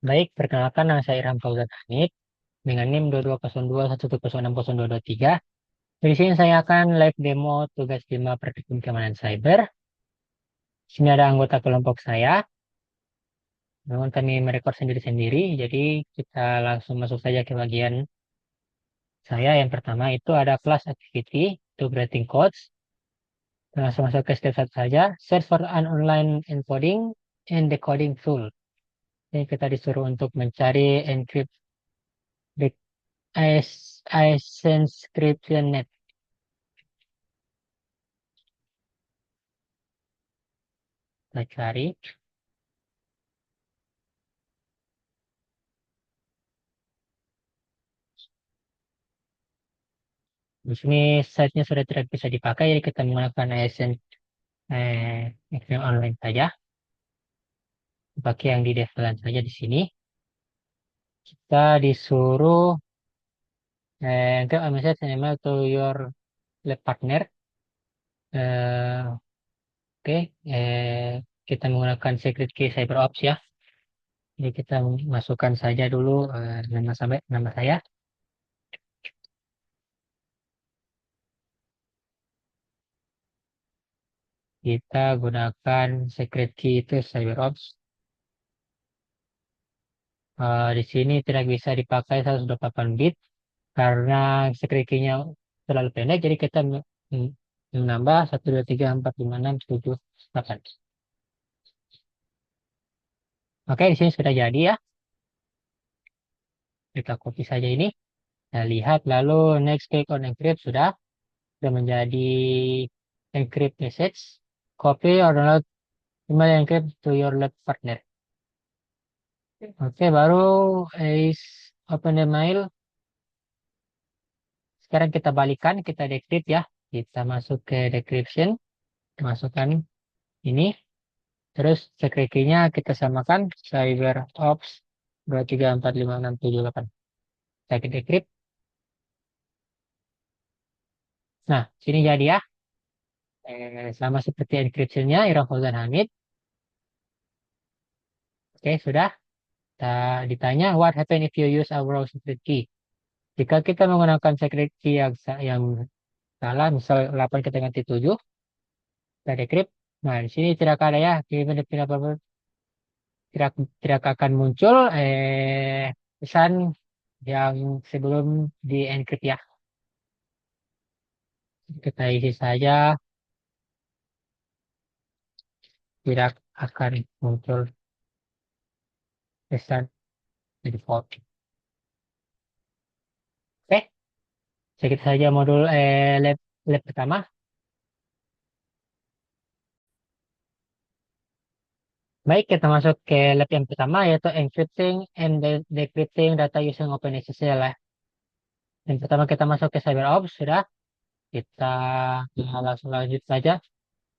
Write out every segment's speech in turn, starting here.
Baik, perkenalkan nama saya Irham Fauzan Hanif dengan NIM 220211106023. Di sini saya akan live demo tugas 5 praktikum keamanan cyber. Di sini ada anggota kelompok saya. Namun kami merekod sendiri-sendiri, jadi kita langsung masuk saja ke bagian saya. Yang pertama itu ada class activity, to creating codes. Kita langsung masuk ke step 1 saja. Search for an online encoding and decoding tool. Ini kita disuruh untuk mencari encrypt Encryption Net. Kita cari. Di sini site-nya sudah tidak bisa dipakai, jadi kita menggunakan Exchange online saja. Pakai yang di default saja di sini. Kita disuruh enter a message and email to your lab partner. Oke, kita menggunakan secret key CyberOps ya. Jadi kita masukkan saja dulu nama saya. Kita gunakan secret key itu CyberOps. Di sini tidak bisa dipakai 128 bit karena security-nya terlalu pendek, jadi kita menambah 1 2 3 4 5 6 7 8. Oke, di sini sudah jadi ya. Kita copy saja ini. Nah, lihat lalu next click on encrypt sudah menjadi encrypt message. Copy or download email encrypt to your lab partner. Oke, baru is open the mail. Sekarang kita balikan, kita decrypt ya. Kita masuk ke decryption, masukkan ini. Terus security-nya kita samakan CyberOps 2345678. Kita decrypt. Nah, sini jadi ya. Sama seperti encryption-nya, Irfan Fauzan Hamid. Oke, sudah. Kita ditanya, what happen if you use a wrong secret key? Jika kita menggunakan secret key yang salah, misal 8 kita ganti 7, kita decrypt. Nah, di sini tidak ada ya, tidak, tidak akan muncul pesan yang sebelum di encrypt ya. Kita isi saja, tidak akan muncul pesan default. Oke, sedikit saja modul lab pertama. Baik, kita masuk ke lab yang pertama yaitu encrypting and decrypting data using OpenSSL ya. Yang pertama kita masuk ke CyberOps sudah. Kita langsung lanjut saja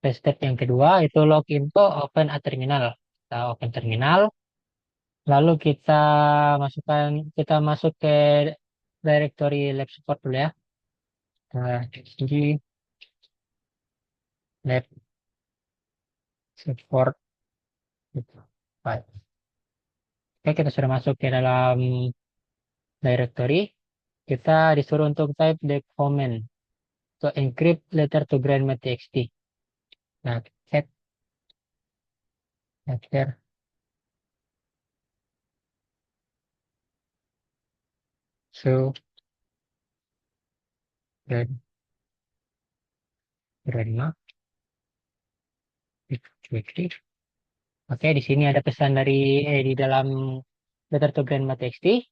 ke step yang kedua itu login to open a terminal. Kita open terminal, lalu kita masuk ke directory lab support dulu ya. Nah, di lab support gitu. Baik. Oke, kita sudah masuk ke dalam directory. Kita disuruh untuk type the command to encrypt letter to grandma.txt. Nah, set letter to grandma.txt. Oke, di sini ada pesan di dalam letter to grandma.txt.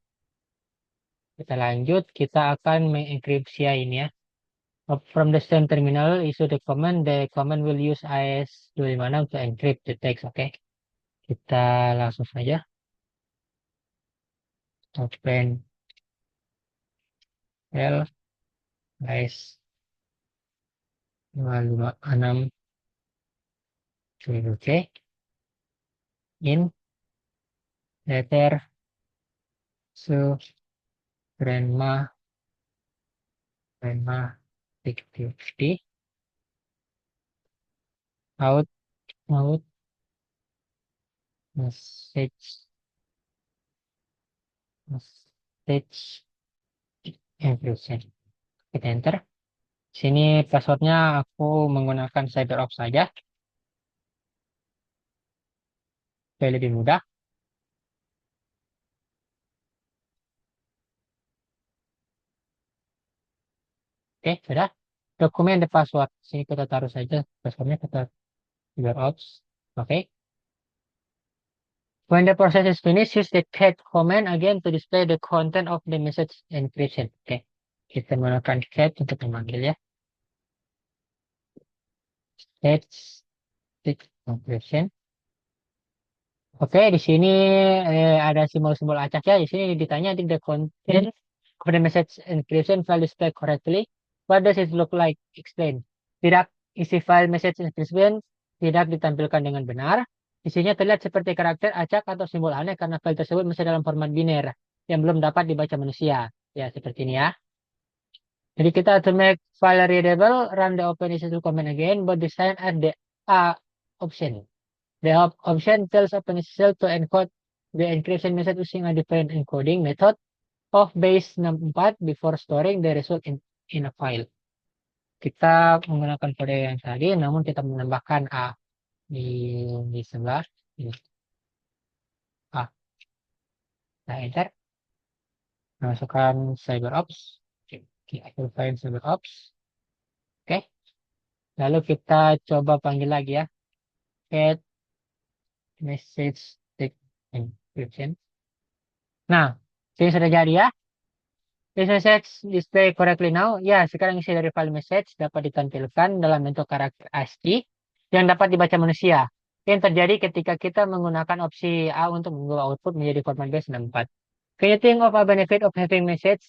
Kita lanjut, kita akan mengenkripsi ini ya. From the same terminal, issue the command will use AES256 to encrypt the text. Oke, kita langsung saja open L AES 256 C in letter to grandma.txt out out message Message encryption. Kita enter. Sini passwordnya aku menggunakan CyberOps saja, supaya lebih mudah. Oke, sudah. Dokumen the password. Sini kita taruh saja passwordnya, kita CyberOps. Oke. When the process is finished, use the cat command again to display the content of the message encryption. Oke. Kita menggunakan cat untuk memanggil ya. Cat encryption. Oke, di sini ada simbol-simbol acak ya. Di sini ditanya did the content of the message encryption file display correctly? What does it look like? Explain. Tidak, isi file message encryption tidak ditampilkan dengan benar. Isinya terlihat seperti karakter acak atau simbol aneh karena file tersebut masih dalam format biner yang belum dapat dibaca manusia. Ya, seperti ini ya. Jadi kita to make file readable, run the OpenSSL command again, but this time add the A option. The option tells OpenSSL to encode the encryption message using a different encoding method of base 64 before storing the result in a file. Kita menggunakan kode yang tadi, namun kita menambahkan A di sebelah ini. A. Nah, enter. Masukkan CyberOps. Kita find CyberOps. Oke. Lalu kita coba panggil lagi ya. Get message encryption. Nah, ini sudah jadi ya. This message display correctly now. Ya, sekarang isi dari file message dapat ditampilkan dalam bentuk karakter ASCII yang dapat dibaca manusia. Yang terjadi ketika kita menggunakan opsi A untuk mengubah output menjadi format base64. Can you think of a benefit of having message?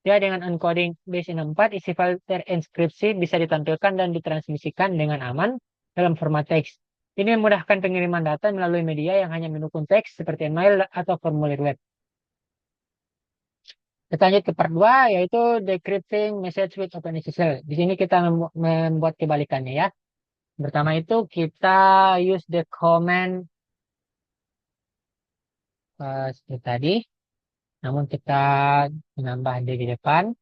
Ya, dengan encoding base64, isi file terenkripsi bisa ditampilkan dan ditransmisikan dengan aman dalam format teks. Ini memudahkan pengiriman data melalui media yang hanya mendukung teks seperti email atau formulir web. Kita lanjut ke part 2, yaitu decrypting message with OpenSSL. Di sini kita membuat kebalikannya ya. Pertama itu kita use the command seperti tadi. Namun kita menambah D di depan.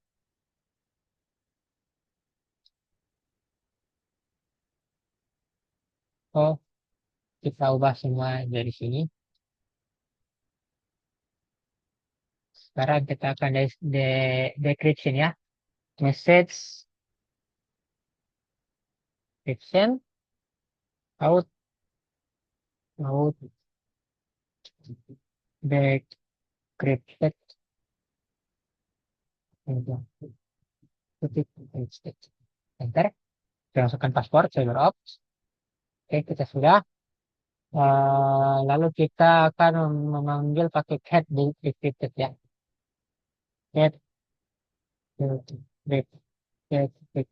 Oh, kita ubah semua dari sini. Sekarang kita akan decryption ya. Message decryption out decrypted. Enter. Kita masukkan password CyberOps. Oke, kita sudah. Lalu kita akan memanggil pakai cat decrypted ya. Cat decrypted. Decrypted.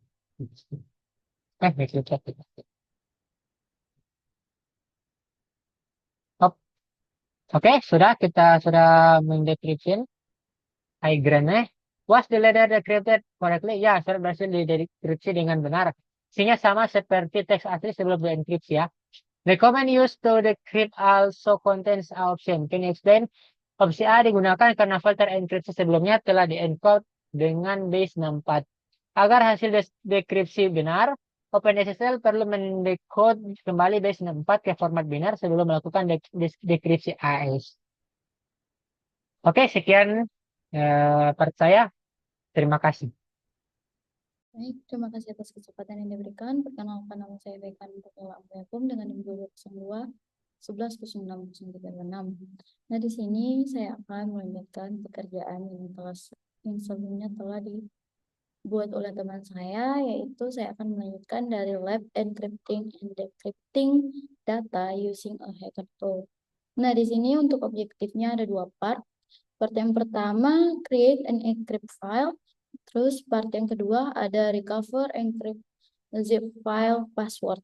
Oke, kita sudah mendecryption. Igrane. Was the letter decrypted correctly? Ya, surat berhasil didekripsi dengan benar. Isinya sama seperti teks asli sebelum dienkripsi ya. The command used to decrypt also contains a option. Can you explain? Opsi A digunakan karena filter enkripsi sebelumnya telah diencode dengan base 64. Agar hasil dekripsi benar, OpenSSL perlu mendekode kembali base 64 ke format binar sebelum melakukan dekripsi AES. Oke, sekian part saya. Terima kasih. Baik, terima kasih atas kesempatan yang diberikan. Perkenalkan, nama saya Bekan Putri dengan NIM 202 11060326. Nah, di sini saya akan melanjutkan pekerjaan yang sebelumnya telah dibuat oleh teman saya, yaitu saya akan melanjutkan dari lab encrypting and decrypting data using a hacker tool. Nah, di sini untuk objektifnya ada dua part. Part yang pertama, create an encrypt file. Terus part yang kedua ada recover encrypt zip file password.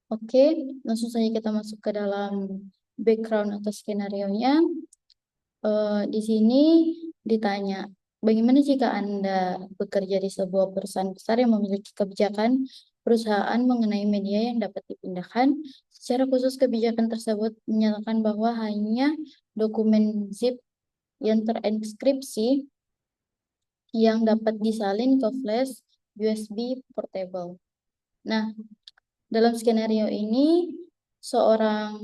Oke, langsung saja kita masuk ke dalam background atau skenario-nya. Di sini ditanya, bagaimana jika Anda bekerja di sebuah perusahaan besar yang memiliki kebijakan perusahaan mengenai media yang dapat dipindahkan? Secara khusus kebijakan tersebut menyatakan bahwa hanya dokumen zip yang terenkripsi yang dapat disalin ke flash USB portable. Nah, dalam skenario ini, seorang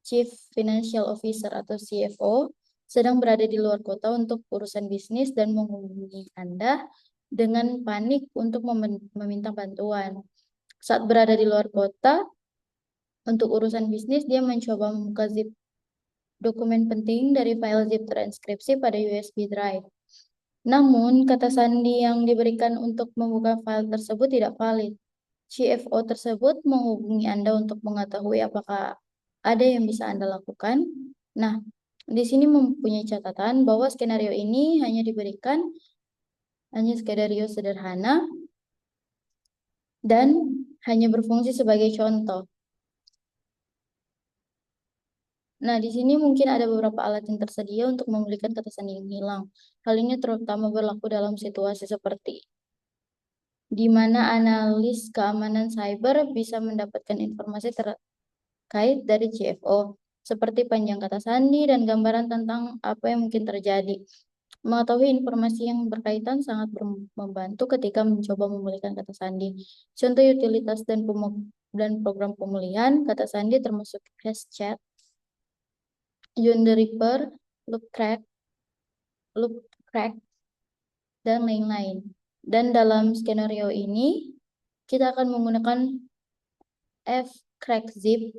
Chief Financial Officer atau CFO sedang berada di luar kota untuk urusan bisnis dan menghubungi Anda dengan panik untuk meminta bantuan. Saat berada di luar kota, untuk urusan bisnis, dia mencoba membuka zip dokumen penting dari file zip transkripsi pada USB drive. Namun, kata sandi yang diberikan untuk membuka file tersebut tidak valid. CFO tersebut menghubungi Anda untuk mengetahui apakah ada yang bisa Anda lakukan. Nah, di sini mempunyai catatan bahwa skenario ini hanya diberikan hanya skenario sederhana dan hanya berfungsi sebagai contoh. Nah, di sini mungkin ada beberapa alat yang tersedia untuk memulihkan kata sandi yang hilang. Hal ini terutama berlaku dalam situasi seperti di mana analis keamanan cyber bisa mendapatkan informasi terkait dari CFO, seperti panjang kata sandi dan gambaran tentang apa yang mungkin terjadi. Mengetahui informasi yang berkaitan sangat membantu ketika mencoba memulihkan kata sandi. Contoh utilitas dan program pemulihan kata sandi termasuk Hashchat, John the Ripper, Loopcrack, dan lain-lain. Dan dalam skenario ini, kita akan menggunakan fcrackzip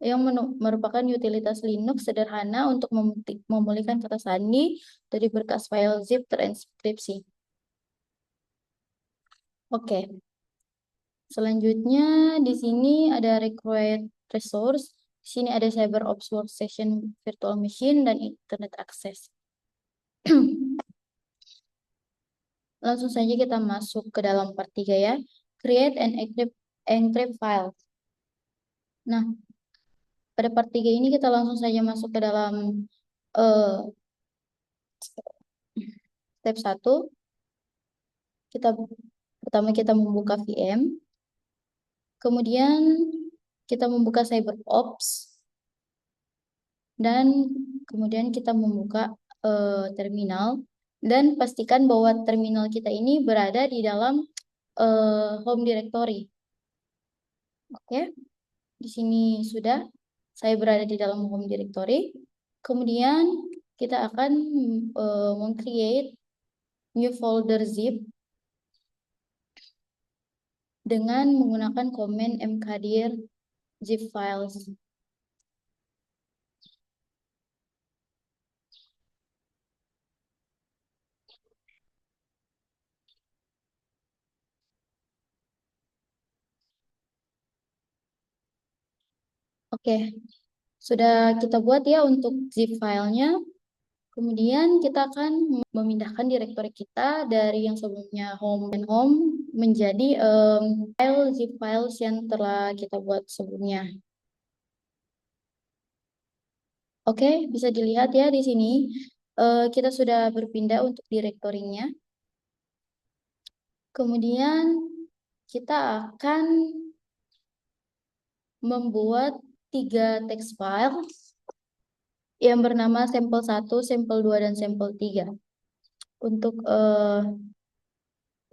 yang merupakan utilitas Linux sederhana untuk memulihkan kata sandi dari berkas file zip terenkripsi. Oke. Selanjutnya di sini ada required resource. Di sini ada CyberOps Workstation Virtual Machine dan Internet Access. Langsung saja kita masuk ke dalam part 3 ya. Create and encrypt file. Nah, pada part 3 ini kita langsung saja masuk ke dalam step 1. Pertama kita membuka VM. Kemudian kita membuka CyberOps. Dan kemudian kita membuka terminal. Dan pastikan bahwa terminal kita ini berada di dalam home directory. Oke, di sini sudah. Saya berada di dalam home directory. Kemudian kita akan meng-create new folder zip dengan menggunakan command mkdir zip files. Oke, sudah kita buat ya untuk zip filenya. Kemudian kita akan memindahkan direktori kita dari yang sebelumnya home dan home menjadi file zip files yang telah kita buat sebelumnya. Oke, bisa dilihat ya di sini kita sudah berpindah untuk direktorinya. Kemudian kita akan membuat 3 text file yang bernama sampel 1, sampel 2, dan sampel 3. Untuk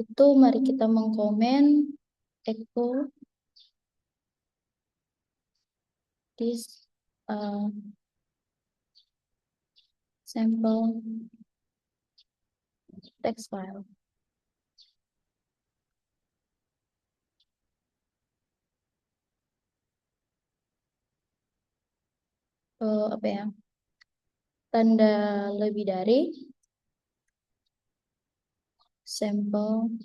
itu mari kita mengkomen echo this sample text file. Apa ya? Tanda lebih dari sampel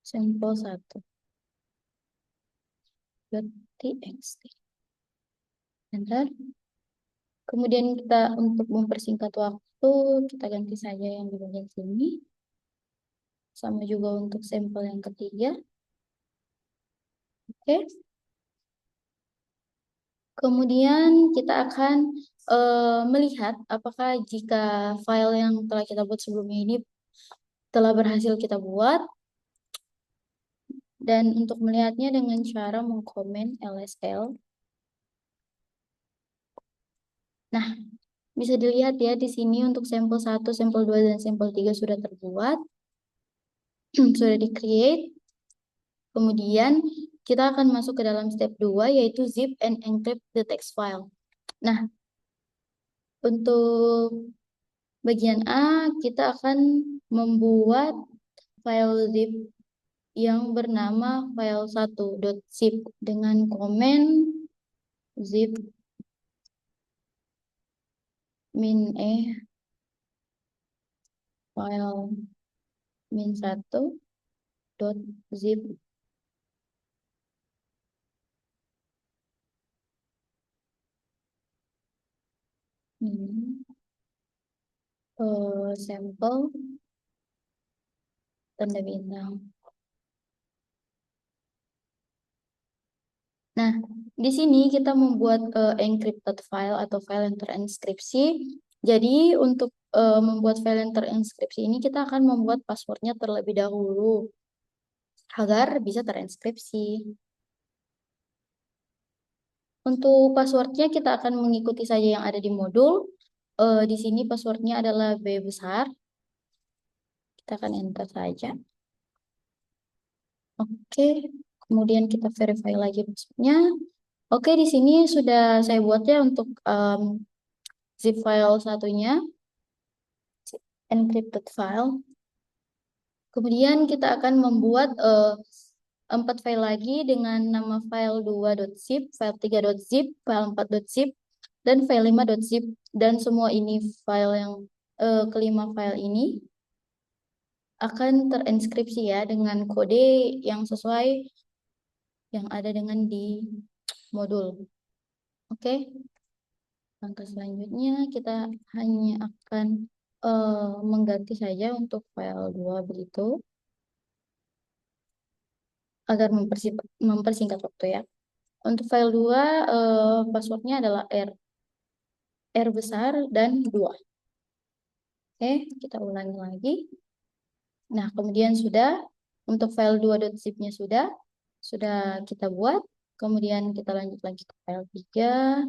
sampel 1 .txt. Enter. Kemudian kita untuk mempersingkat waktu, kita ganti saja yang di bagian sini. Sama juga untuk sampel yang ketiga. Oke. Kemudian kita akan melihat apakah jika file yang telah kita buat sebelumnya ini telah berhasil kita buat. Dan untuk melihatnya dengan cara mengkomen lsl Nah, bisa dilihat ya di sini untuk sampel 1, sampel 2, dan sampel 3 sudah terbuat, sudah di-create. Kemudian kita akan masuk ke dalam step 2 yaitu zip and encrypt the text file. Nah, untuk bagian A kita akan membuat file zip yang bernama file1.zip dengan komen zip file min1.zip. Sampel tanda bintang. Nah, di sini kita membuat encrypted file atau file yang terinskripsi. Jadi untuk membuat file yang terinskripsi ini kita akan membuat passwordnya terlebih dahulu agar bisa terinskripsi. Untuk passwordnya kita akan mengikuti saja yang ada di modul. Di sini passwordnya adalah B besar. Kita akan enter saja. Oke, kemudian kita verify lagi passwordnya. Oke, di sini sudah saya buat ya untuk zip file satunya, encrypted file. Kemudian kita akan membuat 4 file lagi dengan nama file 2.zip, file 3.zip, file 4.zip, dan file 5.zip. Dan semua ini file yang kelima file ini akan terinskripsi ya dengan kode yang sesuai yang ada dengan di modul. Oke. Langkah selanjutnya kita hanya akan mengganti saja untuk file 2 begitu agar mempersingkat waktu ya. Untuk file 2 passwordnya adalah R besar dan 2. Oke, kita ulangi lagi. Nah, kemudian sudah untuk file 2.zip-nya sudah kita buat. Kemudian kita lanjut lagi ke file 3.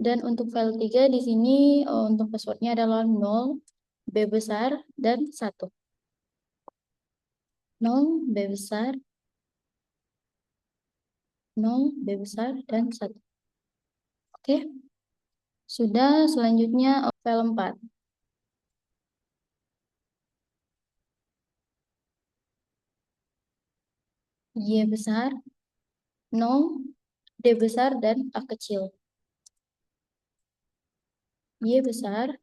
Dan untuk file 3 di sini untuk passwordnya adalah 0, B besar, dan 1. 0, B besar, 0, B besar, dan 1. Oke. Sudah, selanjutnya file 4. Y besar, 0, D besar, dan A kecil. Y besar,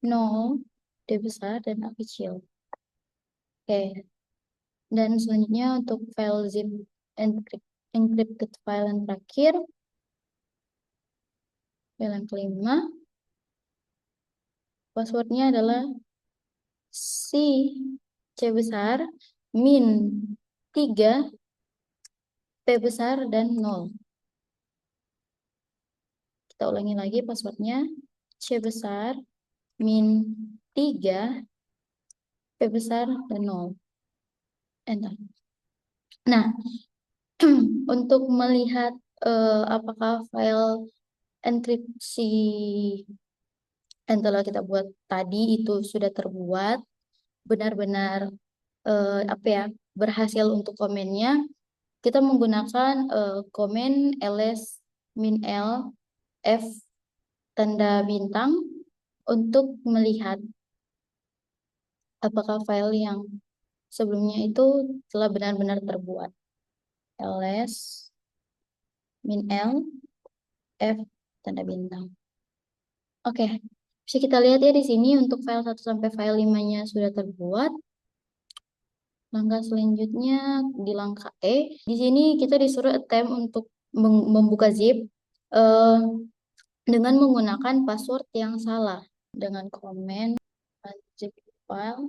0, D besar, dan A kecil. Oke. Dan selanjutnya untuk file zip encrypted file yang terakhir, file yang kelima, passwordnya adalah C besar, min 3, P besar, dan 0. Kita ulangi lagi passwordnya, C besar, min 3, P besar, dan 0. Enter. Nah, untuk melihat apakah file enkripsi yang telah kita buat tadi itu sudah terbuat, benar-benar apa ya, berhasil untuk komennya, kita menggunakan komen ls min l f tanda bintang untuk melihat apakah file yang sebelumnya itu telah benar-benar terbuat. ls min l f tanda bintang. Oke, bisa kita lihat ya di sini untuk file 1 sampai file 5-nya sudah terbuat. Langkah selanjutnya di langkah E, di sini kita disuruh attempt untuk membuka zip dengan menggunakan password yang salah dengan komen zip file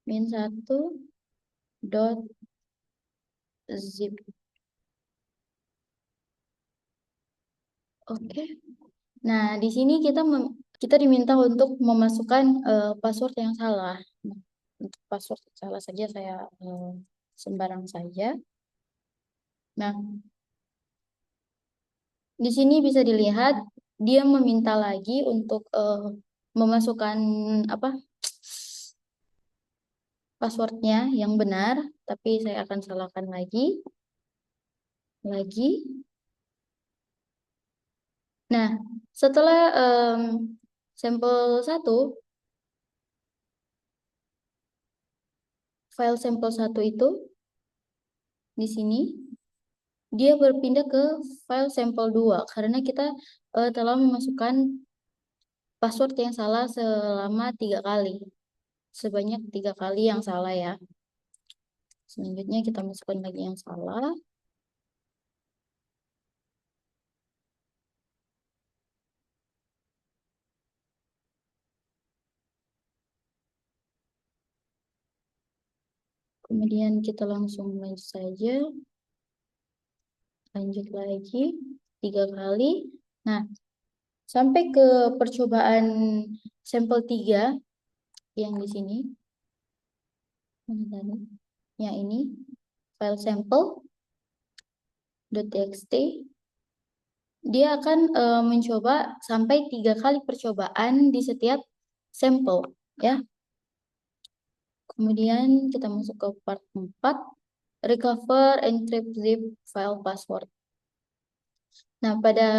min1.zip. Oke. Nah, di sini kita diminta untuk memasukkan password yang salah. Nah, untuk password yang salah saja saya sembarang saja. Nah, di sini bisa dilihat dia meminta lagi untuk memasukkan apa passwordnya yang benar, tapi saya akan salahkan lagi. Nah, setelah sampel 1, file sampel 1 itu di sini dia berpindah ke file sampel 2 karena kita telah memasukkan password yang salah selama 3 kali. Sebanyak 3 kali yang salah ya. Selanjutnya kita masukkan lagi yang salah. Kemudian kita langsung lanjut saja. Lanjut lagi 3 kali. Nah, sampai ke percobaan sampel 3 yang di sini. Mana tadi? Yang ini file sample.txt. Dia akan mencoba sampai 3 kali percobaan di setiap sampel ya. Kemudian kita masuk ke part 4, recover encrypt zip file password. Nah, pada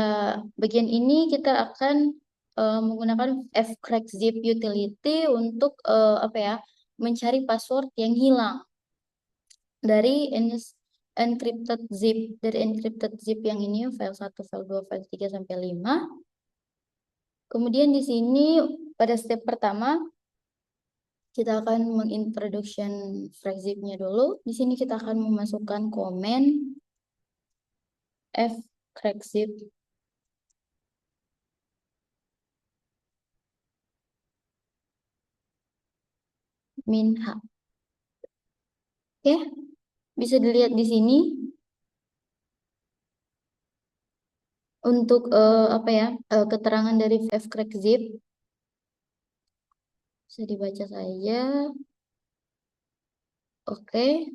bagian ini kita akan menggunakan fcrackzip utility untuk apa ya, mencari password yang hilang dari encrypted zip. Dari encrypted zip yang ini file 1, file 2, file 3 sampai 5. Kemudian di sini pada step pertama kita akan mengintroduction fcrackzip-nya dulu. Di sini kita akan memasukkan komen fcrackzip min h. Oke, bisa dilihat di sini untuk apa ya, keterangan dari fcrackzip bisa dibaca saja. Oke,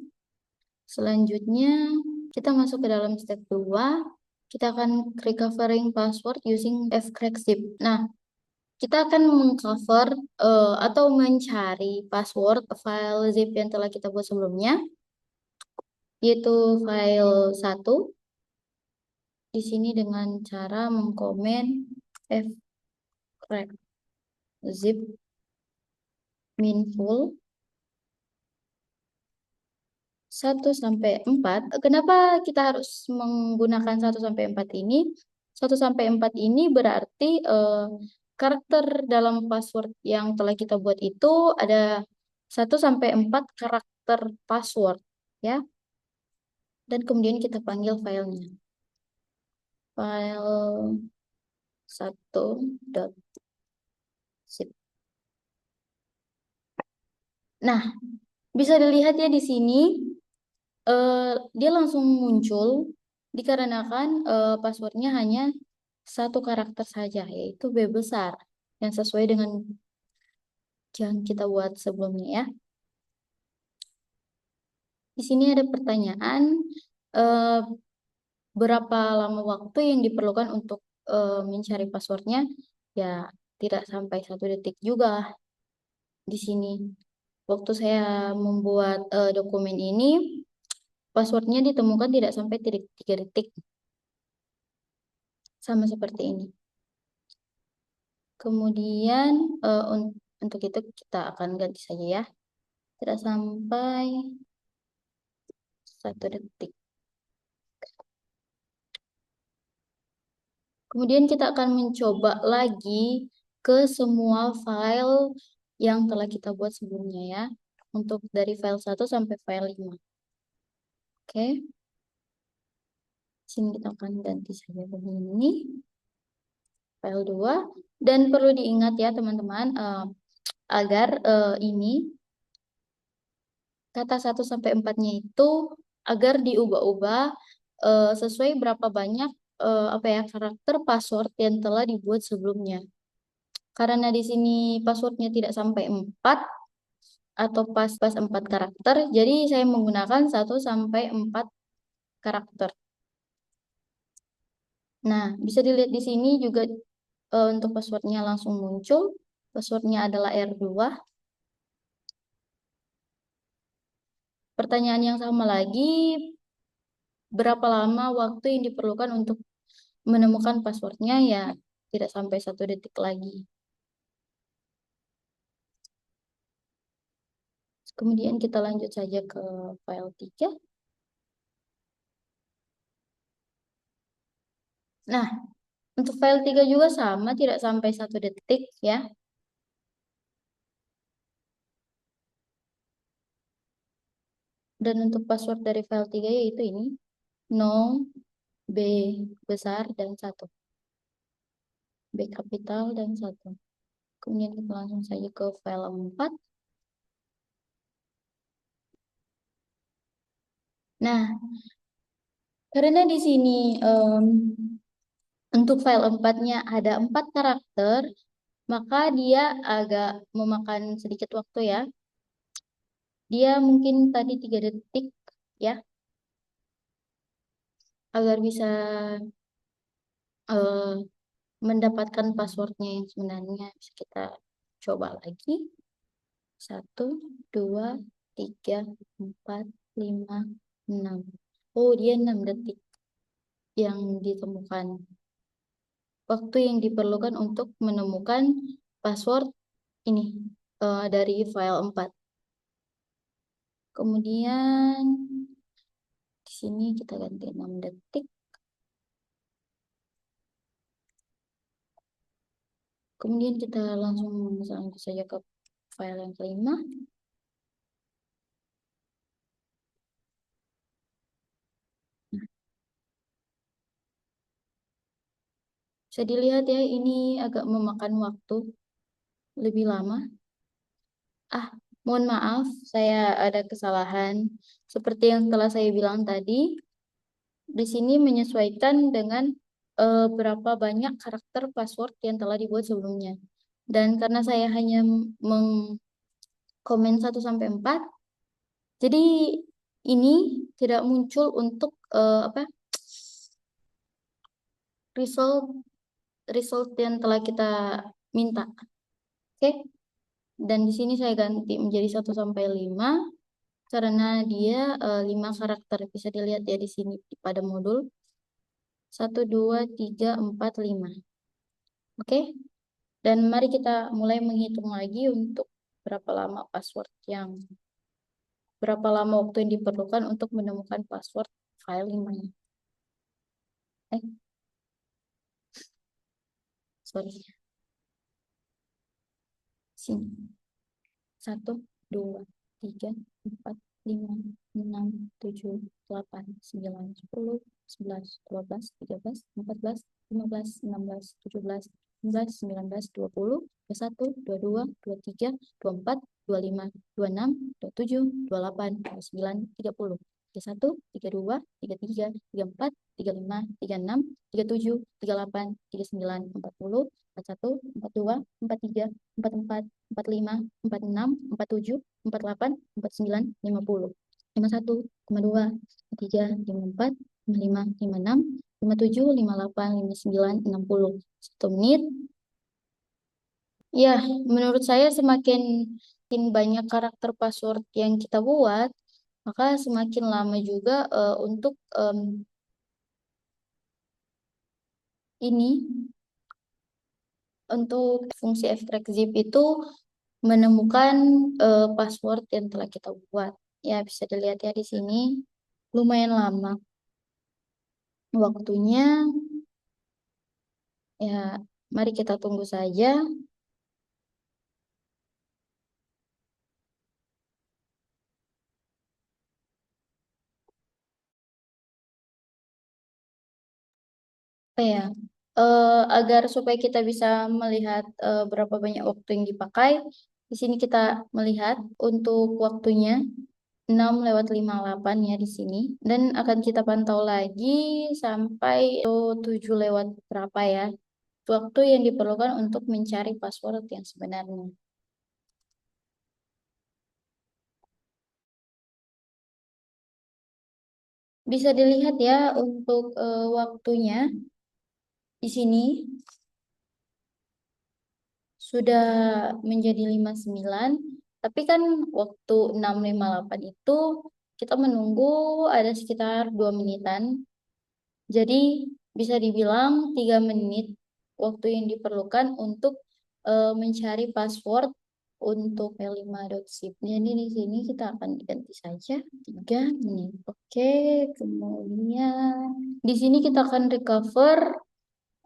selanjutnya kita masuk ke dalam step 2. Kita akan recovering password using fcrackzip. Nah, kita akan mengcover atau mencari password file zip yang telah kita buat sebelumnya, yaitu file 1. Di sini dengan cara mengkomen fcrackzip min full 1 sampai 4. Kenapa kita harus menggunakan 1 sampai 4 ini? 1 sampai 4 ini berarti karakter dalam password yang telah kita buat itu ada 1 sampai 4 karakter password ya. Dan kemudian kita panggil filenya. File 1.zip. Nah, bisa dilihat ya di sini dia langsung muncul dikarenakan passwordnya hanya 1 karakter saja, yaitu B besar yang sesuai dengan yang kita buat sebelumnya ya. Di sini ada pertanyaan, eh, berapa lama waktu yang diperlukan untuk mencari passwordnya? Ya, tidak sampai 1 detik juga di sini. Waktu saya membuat dokumen ini, passwordnya ditemukan tidak sampai 3 detik. Sama seperti ini. Kemudian untuk itu kita akan ganti saja ya. Tidak sampai 1 detik. Kemudian kita akan mencoba lagi ke semua file yang telah kita buat sebelumnya ya. Untuk dari file 1 sampai file 5. Oke. Sini kita akan ganti saja begini. File 2. Dan perlu diingat ya teman-teman, agar ini kata 1 sampai 4-nya itu agar diubah-ubah sesuai berapa banyak apa ya, karakter password yang telah dibuat sebelumnya. Karena di sini passwordnya tidak sampai 4 atau pas 4 karakter, jadi saya menggunakan 1 sampai 4 karakter. Nah, bisa dilihat di sini juga untuk passwordnya langsung muncul. Passwordnya adalah R2. Pertanyaan yang sama lagi, berapa lama waktu yang diperlukan untuk menemukan passwordnya? Ya, tidak sampai 1 detik lagi. Kemudian kita lanjut saja ke file 3. Nah, untuk file 3 juga sama, tidak sampai 1 detik ya. Dan untuk password dari file 3 yaitu ini, 0, B besar, dan 1. B kapital, dan 1. Kemudian kita langsung saja ke file 4. Nah, karena di sini untuk file 4-nya ada 4 karakter, maka dia agak memakan sedikit waktu ya. Dia mungkin tadi 3 detik ya, agar bisa eh, mendapatkan passwordnya yang sebenarnya. Bisa kita coba lagi. 1, 2, 3, 4, 5, 6. Oh, dia 6 detik yang ditemukan. Waktu yang diperlukan untuk menemukan password ini dari file 4. Kemudian di sini kita ganti 6 detik. Kemudian kita langsung saja ke file yang kelima. Bisa dilihat ya, ini agak memakan waktu lebih lama. Mohon maaf, saya ada kesalahan. Seperti yang telah saya bilang tadi, di sini menyesuaikan dengan berapa banyak karakter password yang telah dibuat sebelumnya. Dan karena saya hanya mengkomen 1 sampai 4, jadi ini tidak muncul untuk result yang telah kita minta. Oke. Dan di sini saya ganti menjadi 1 sampai 5 karena dia 5 karakter. Bisa dilihat ya di sini pada modul 1, 2, 3, 4, 5. Oke. Dan mari kita mulai menghitung lagi untuk berapa lama waktu yang diperlukan untuk menemukan password file 5. Sorry. Sini. 1, 2, 3, 4, 5, 6, 7, 8, 9, 10, 11, 12, 13, 14, 15, 16, 17, 18, 19, 20, 21, 22, 23, 24, 25, 26, 27, 28, 29, 30, 31, 32, 33, 34, 35, 36, 37, 38, 39, 40, 41, 42, 43, 44, 45, 46, 47, 48, 49, 50, 51, 52, 53, 54, 55, 56, 57, 58, 59, 60. 1 menit. Ya, menurut saya semakin banyak karakter password yang kita buat, maka semakin lama juga untuk ini untuk fungsi extract zip itu menemukan password yang telah kita buat. Ya, bisa dilihat ya di sini lumayan lama waktunya. Ya, mari kita tunggu saja. Ya, agar supaya kita bisa melihat berapa banyak waktu yang dipakai, di sini kita melihat untuk waktunya 6:58 ya di sini, dan akan kita pantau lagi sampai 7 lewat berapa ya waktu yang diperlukan untuk mencari password yang sebenarnya. Bisa dilihat ya untuk waktunya di sini sudah menjadi 59, tapi kan waktu 6.58 itu kita menunggu ada sekitar 2 menitan. Jadi bisa dibilang 3 menit waktu yang diperlukan untuk mencari password untuk L5.zip. Jadi di sini kita akan ganti saja 3 menit. Oke, kemudian di sini kita akan recover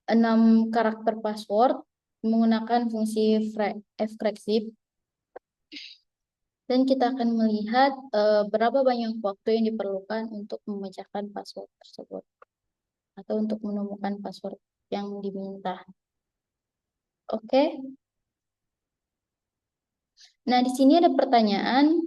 6 karakter password menggunakan fungsi fcrackzip, dan kita akan melihat berapa banyak waktu yang diperlukan untuk memecahkan password tersebut atau untuk menemukan password yang diminta. Oke. Nah, di sini ada pertanyaan.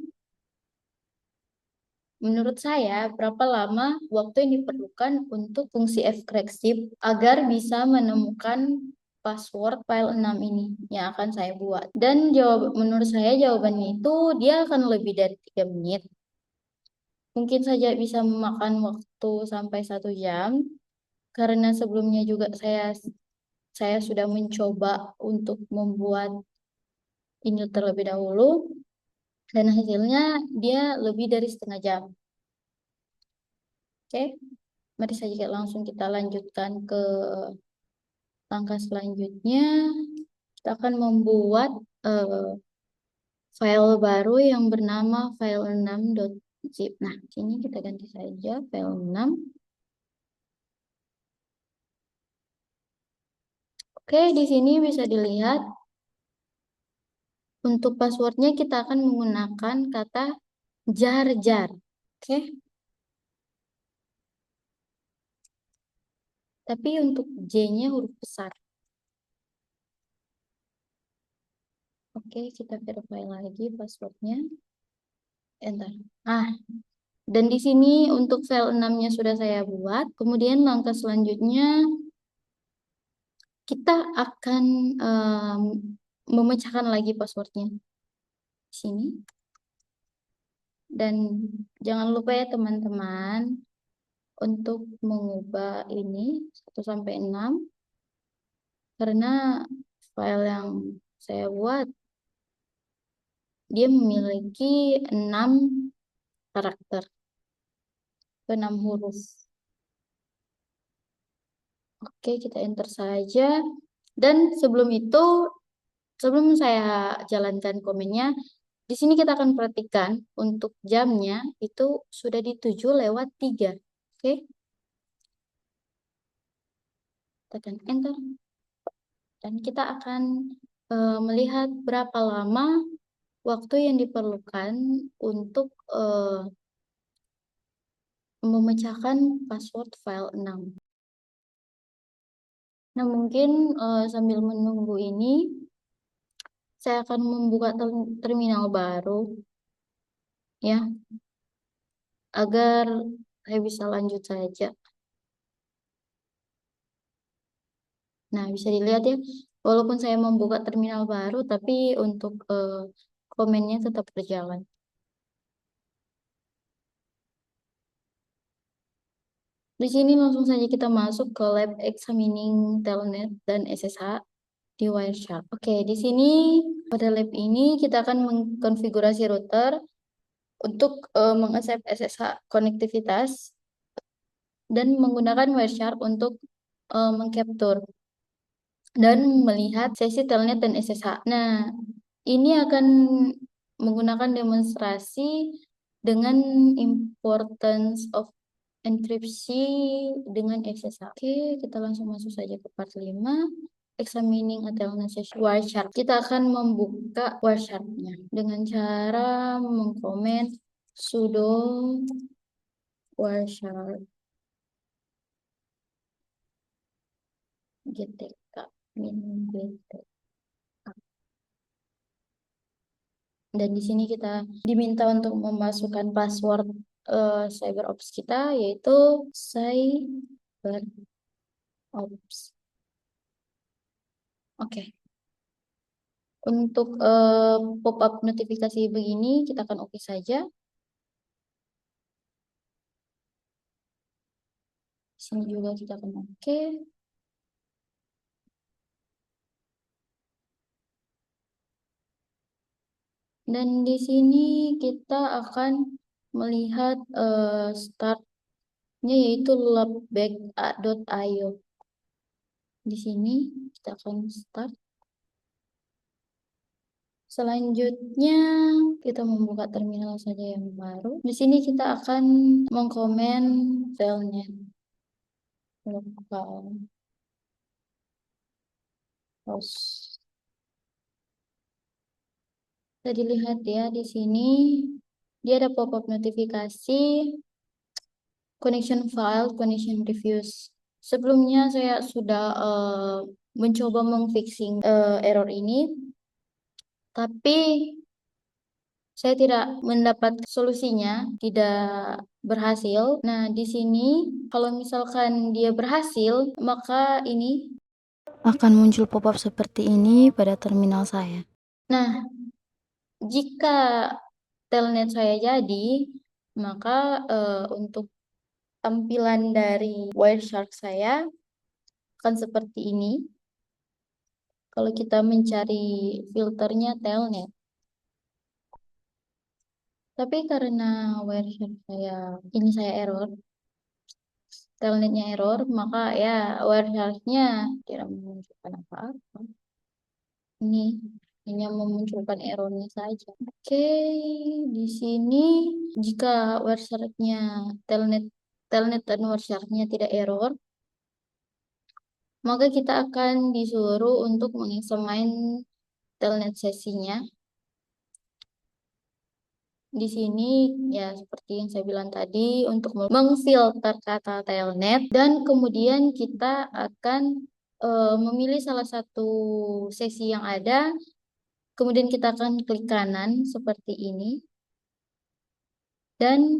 Menurut saya, berapa lama waktu yang diperlukan untuk fungsi fcrackzip agar bisa menemukan password file 6 ini yang akan saya buat? Dan menurut saya jawabannya itu dia akan lebih dari 3 menit. Mungkin saja bisa memakan waktu sampai 1 jam, karena sebelumnya juga saya sudah mencoba untuk membuat ini terlebih dahulu, dan hasilnya dia lebih dari setengah jam. Oke, mari saja langsung kita lanjutkan ke langkah selanjutnya. Kita akan membuat file baru yang bernama file6.zip. Nah, sini kita ganti saja file 6. Oke, di sini bisa dilihat untuk passwordnya kita akan menggunakan kata jar-jar. Oke, tapi untuk J-nya huruf besar. Oke, kita verify lagi passwordnya. Enter. Ah, dan di sini untuk file 6-nya sudah saya buat. Kemudian langkah selanjutnya kita akan memecahkan lagi passwordnya di sini. Dan jangan lupa ya teman-teman untuk mengubah ini 1 sampai 6, karena file yang saya buat dia memiliki 6 karakter, 6 huruf. Oke, kita enter saja. Dan sebelum saya jalankan komennya, di sini kita akan perhatikan untuk jamnya itu sudah di 7:03. Oke, tekan enter. Dan kita akan melihat berapa lama waktu yang diperlukan untuk memecahkan password file 6. Nah, mungkin sambil menunggu ini, saya akan membuka terminal baru, ya, agar saya bisa lanjut saja. Nah, bisa dilihat ya, walaupun saya membuka terminal baru, tapi untuk komennya tetap berjalan. Di sini langsung saja kita masuk ke lab examining telnet dan SSH di Wireshark. Oke, di sini pada lab ini kita akan mengkonfigurasi router untuk mengaccept SSH konektivitas dan menggunakan Wireshark untuk mengcapture dan melihat sesi telnet dan SSH. Nah, ini akan menggunakan demonstrasi dengan importance of enkripsi dengan SSH. Oke, kita langsung masuk saja ke part 5. Examining a telnet session Wireshark. Kita akan membuka Wireshark-nya dengan cara mengkomen sudo Wireshark gtk min gtk. Dan di sini kita diminta untuk memasukkan password CyberOps kita, yaitu CyberOps. Oke. Untuk pop-up notifikasi begini kita akan oke saja. Sini juga kita akan oke. Dan di sini kita akan melihat startnya yaitu loopback.io. Di sini kita akan start. Selanjutnya kita membuka terminal saja yang baru. Di sini kita akan mengkomen telnet lokal host. Bisa dilihat ya di sini dia ada pop-up notifikasi connection file, connection reviews. Sebelumnya saya sudah mencoba memfixing error ini, tapi saya tidak mendapat solusinya, tidak berhasil. Nah, di sini kalau misalkan dia berhasil, maka ini akan muncul pop-up seperti ini pada terminal saya. Nah, jika telnet saya jadi, maka untuk tampilan dari Wireshark saya akan seperti ini. Kalau kita mencari filternya telnet. Tapi karena Wireshark saya error, telnetnya error, maka ya Wiresharknya tidak menunjukkan apa-apa. Ini hanya memunculkan errornya saja. Oke, di sini jika Wiresharknya telnet dan Wiresharknya tidak error, maka kita akan disuruh untuk mengexamine telnet sesinya. Di sini ya seperti yang saya bilang tadi untuk mengfilter kata telnet dan kemudian kita akan memilih salah satu sesi yang ada, kemudian kita akan klik kanan seperti ini dan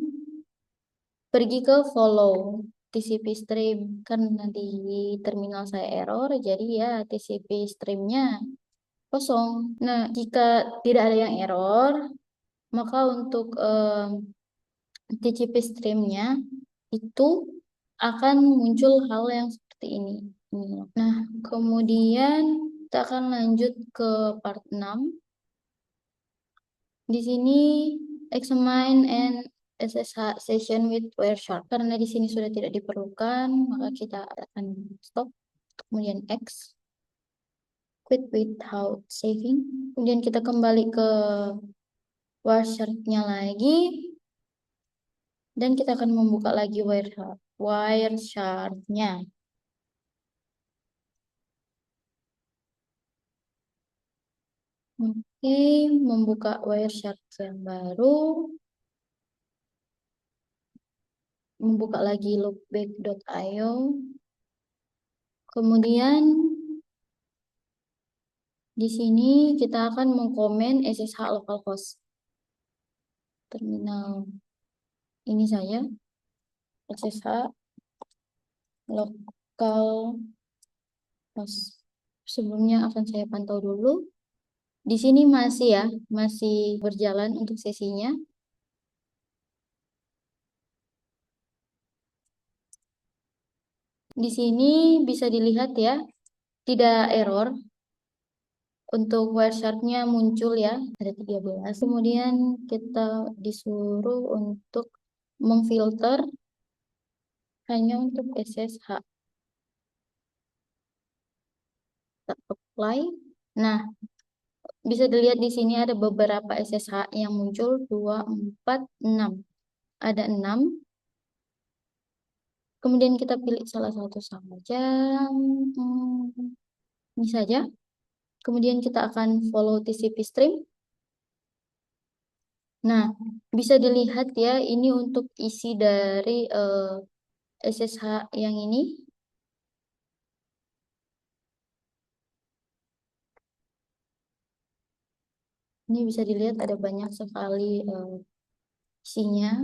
pergi ke follow TCP stream karena di terminal saya error jadi ya TCP streamnya kosong. Nah, jika tidak ada yang error, maka untuk TCP streamnya itu akan muncul hal yang seperti ini. Nah, kemudian kita akan lanjut ke part 6. Di sini examine and SSH session with Wireshark. Karena di sini sudah tidak diperlukan, maka kita akan stop. Kemudian X. Quit without saving. Kemudian kita kembali ke Wireshark-nya lagi. Dan kita akan membuka lagi Wireshark-nya. Oke, membuka Wireshark yang baru. Membuka lagi loopback.io. Kemudian di sini kita akan mengkomen SSH localhost. Terminal ini saja. SSH localhost. Sebelumnya akan saya pantau dulu. Di sini masih ya, masih berjalan untuk sesinya. Di sini bisa dilihat ya, tidak error. Untuk Wireshark-nya muncul ya, ada 13. Kemudian kita disuruh untuk memfilter hanya untuk SSH. Kita apply. Nah, bisa dilihat di sini ada beberapa SSH yang muncul 2, 4, 6. Ada 6. Kemudian kita pilih salah satu saja. Ini saja. Kemudian kita akan follow TCP stream. Nah, bisa dilihat ya, ini untuk isi dari SSH yang ini. Ini bisa dilihat ada banyak sekali isinya.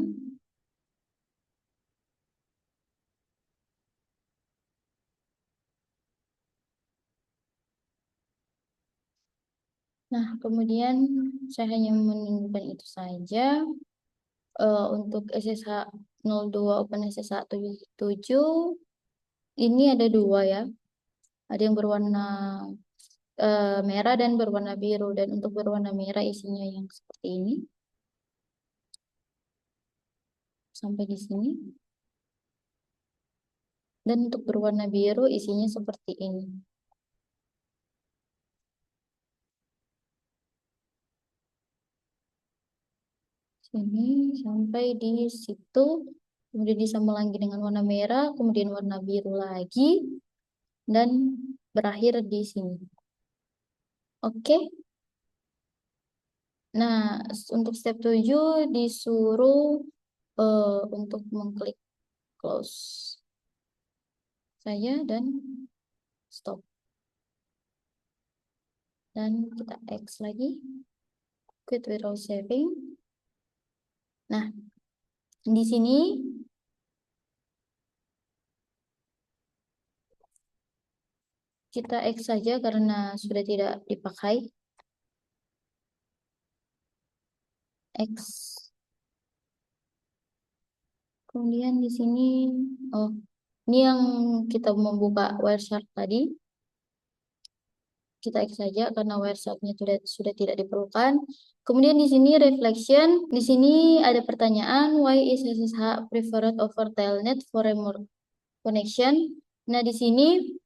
Nah, kemudian saya hanya menunjukkan itu saja. Untuk SSH 02 OpenSSH 77 ini ada dua ya. Ada yang berwarna merah dan berwarna biru. Dan untuk berwarna merah isinya yang seperti ini. Sampai di sini. Dan untuk berwarna biru isinya seperti ini. Sini sampai di situ. Kemudian disambung lagi dengan warna merah, kemudian warna biru lagi, dan berakhir di sini. Oke. Nah, untuk step 7 disuruh untuk mengklik close saja dan stop. Dan kita X lagi. Quit without saving. Nah, di sini kita X saja karena sudah tidak dipakai. X. Kemudian di sini, oh, ini yang kita membuka Wireshark tadi. Kita X saja karena Wireshark-nya sudah tidak diperlukan. Kemudian di sini reflection. Di sini ada pertanyaan, why is SSH preferred over Telnet for remote connection? Nah, di sini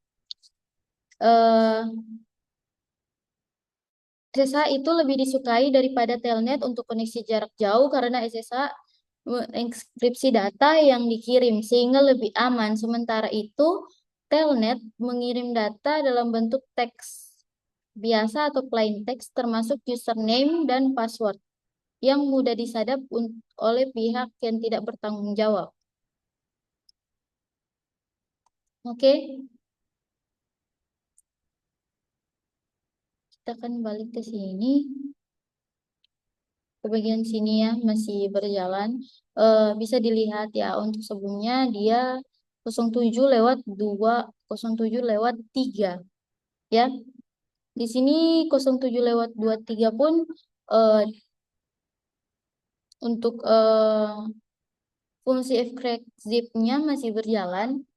SSH itu lebih disukai daripada Telnet untuk koneksi jarak jauh karena SSH mengenkripsi data yang dikirim sehingga lebih aman. Sementara itu, Telnet mengirim data dalam bentuk teks biasa atau plain text termasuk username dan password yang mudah disadap oleh pihak yang tidak bertanggung jawab. Oke, kita akan balik ke sini. Ke bagian sini ya, masih berjalan. Bisa dilihat ya, untuk sebelumnya dia 07 lewat 2, 07 lewat 3. Ya, di sini 07 lewat 23 pun eh, untuk fungsi fcrack zip-nya masih berjalan.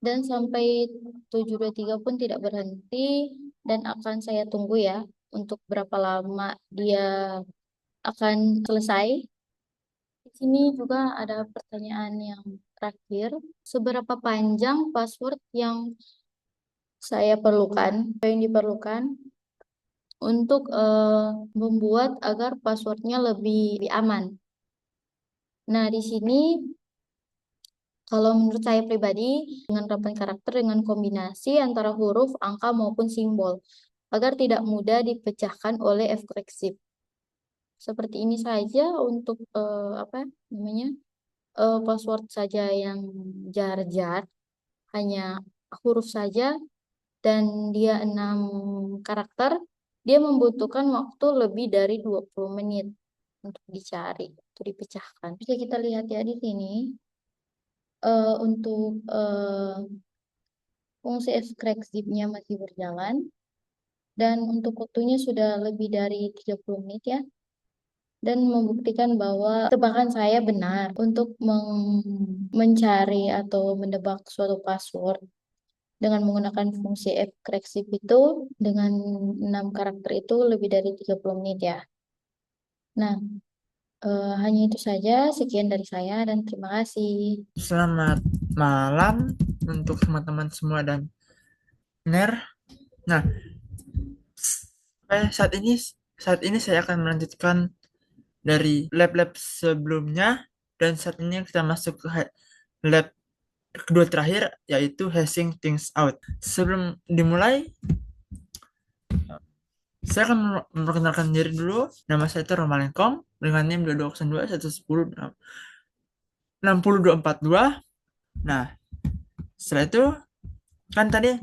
Dan sampai 723 pun tidak berhenti dan akan saya tunggu ya untuk berapa lama dia akan selesai. Di sini juga ada pertanyaan yang terakhir, seberapa panjang password yang saya perlukan, yang diperlukan untuk membuat agar passwordnya lebih aman. Nah, di sini kalau menurut saya pribadi, dengan 8 karakter dengan kombinasi antara huruf, angka, maupun simbol, agar tidak mudah dipecahkan oleh F-Zip. Seperti ini saja untuk apa namanya password saja yang jar-jar, hanya huruf saja, dan dia 6 karakter, dia membutuhkan waktu lebih dari 20 menit untuk dicari, untuk dipecahkan. Bisa kita lihat ya di sini. Untuk fungsi extract zip-nya masih berjalan dan untuk waktunya sudah lebih dari 30 menit ya, dan membuktikan bahwa tebakan saya benar untuk mencari atau mendebak suatu password dengan menggunakan fungsi extract zip itu dengan 6 karakter itu lebih dari 30 menit ya. Nah, hanya itu saja, sekian dari saya dan terima kasih. Selamat malam untuk teman-teman semua dan NER. Nah, saat ini saya akan melanjutkan dari lab-lab sebelumnya dan saat ini kita masuk ke lab kedua terakhir yaitu hashing things out. Sebelum dimulai, saya akan memperkenalkan diri dulu. Nama saya itu Roma Lengkong dengan NIM 2202 110 60242. Nah, setelah itu kan tadi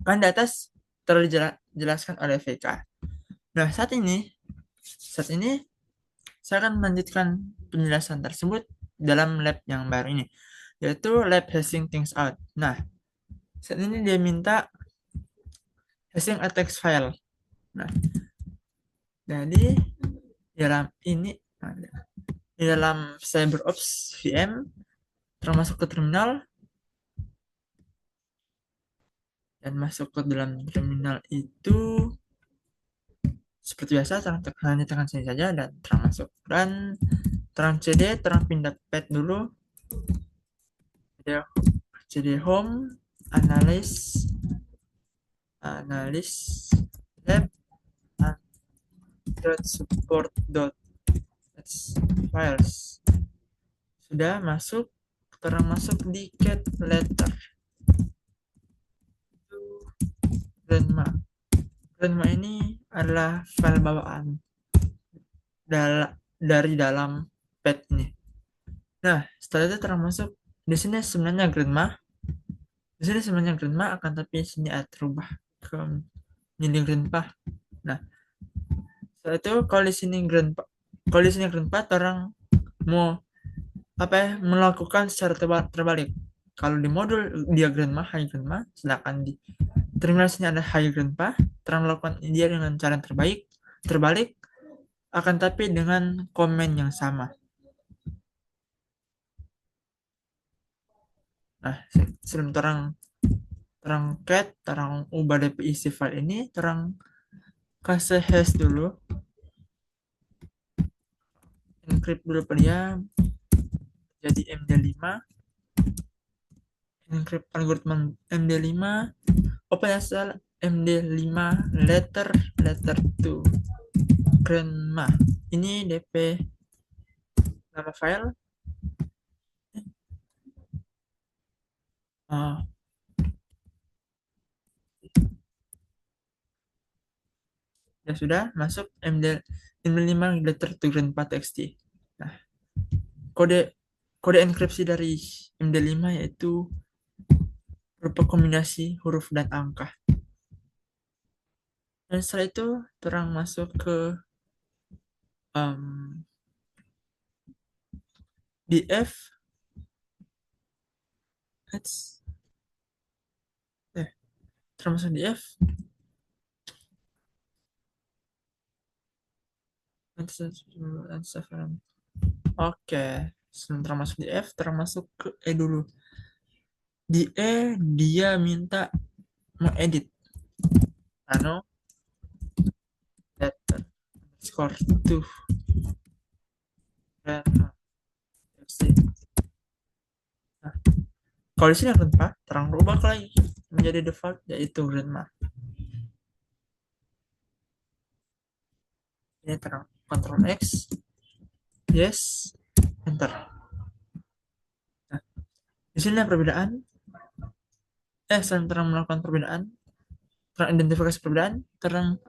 kan di atas telah dijelaskan oleh VK. Nah, saat ini saya akan melanjutkan penjelasan tersebut dalam lab yang baru ini, yaitu lab hashing things out. Nah, saat ini dia minta hashing a text file. Nah, jadi dalam ini di dalam CyberOps VM terang masuk ke terminal, dan masuk ke dalam terminal itu seperti biasa hanya tekan sini saja dan terang masuk, dan terang CD, terang pindah pad dulu, ya, CD home, analysis lab support files sudah masuk, terang masuk di cat letter grandma. Grandma ini adalah file bawaan dari dalam pad ini. Nah, setelah itu terang masuk di sini sebenarnya grandma. Di sini sebenarnya grandma, akan tapi sini ada terubah ke jadi grandpa. Nah, setelah itu kalau di sini grandpa terang mau melakukan secara terbalik. Kalau di modul dia grandma, high grandma, sedangkan di terminal sini ada high grandpa, terang melakukan dia dengan cara terbalik, akan tapi dengan komen yang sama. Nah, sebelum terang cat, terang ubah DP isi file ini, terang kasih hash dulu, encrypt dulu dia jadi MD5, encrypt algoritma MD5, open SSL MD5 letter to grandma. Ini DP nama file. Ya sudah masuk MD5 letter to grandpa txt. Nah, kode enkripsi dari MD5 yaitu berupa kombinasi huruf dan angka. Dan setelah itu terang masuk ke df terang masuk df oke, sebelum terang masuk df, terang masuk ke e dulu. Di e dia minta mengedit nano letter score to nah, kalau di sini grandpa, terang rubah lagi menjadi default yaitu grandma. Ini terang Ctrl X, yes, enter. Nah, di sini ada perbedaan. Setelah terang melakukan perbedaan, terang identifikasi perbedaan, terang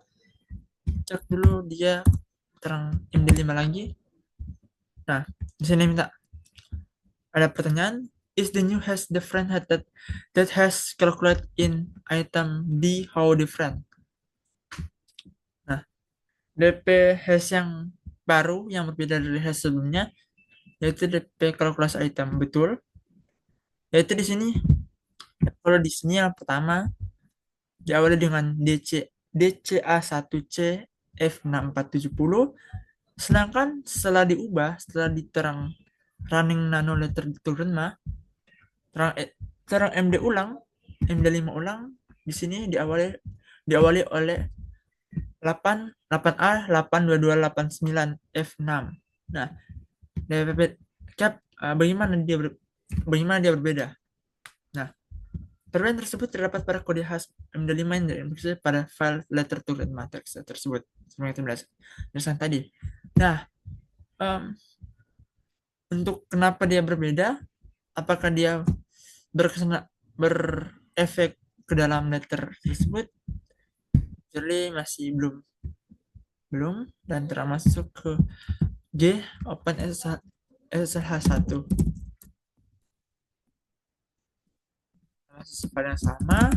cek dulu dia terang MD5 lagi. Nah, di sini minta ada pertanyaan, is the new hash different that has calculated in item D how different? Nah, DP hash yang baru yang berbeda dari hash sebelumnya yaitu DP kalkulasi item, betul? Yaitu di sini, kalau di sini yang pertama diawali dengan DCA1C F6470, sedangkan setelah diterang running nano letter to grandma, terang MD5 ulang di sini diawali oleh 8A 82289 F6. Nah, DPP cap bagaimana dia berbeda? Nah, perbedaan tersebut terdapat pada kode khas MD5 yang diinput pada file letter to grandma text tersebut, seperti yang kita tadi. Nah, untuk kenapa dia berbeda? Apakah dia berefek ke dalam letter tersebut? Jadi masih belum, dan termasuk ke G open SSH1 masih pada yang sama.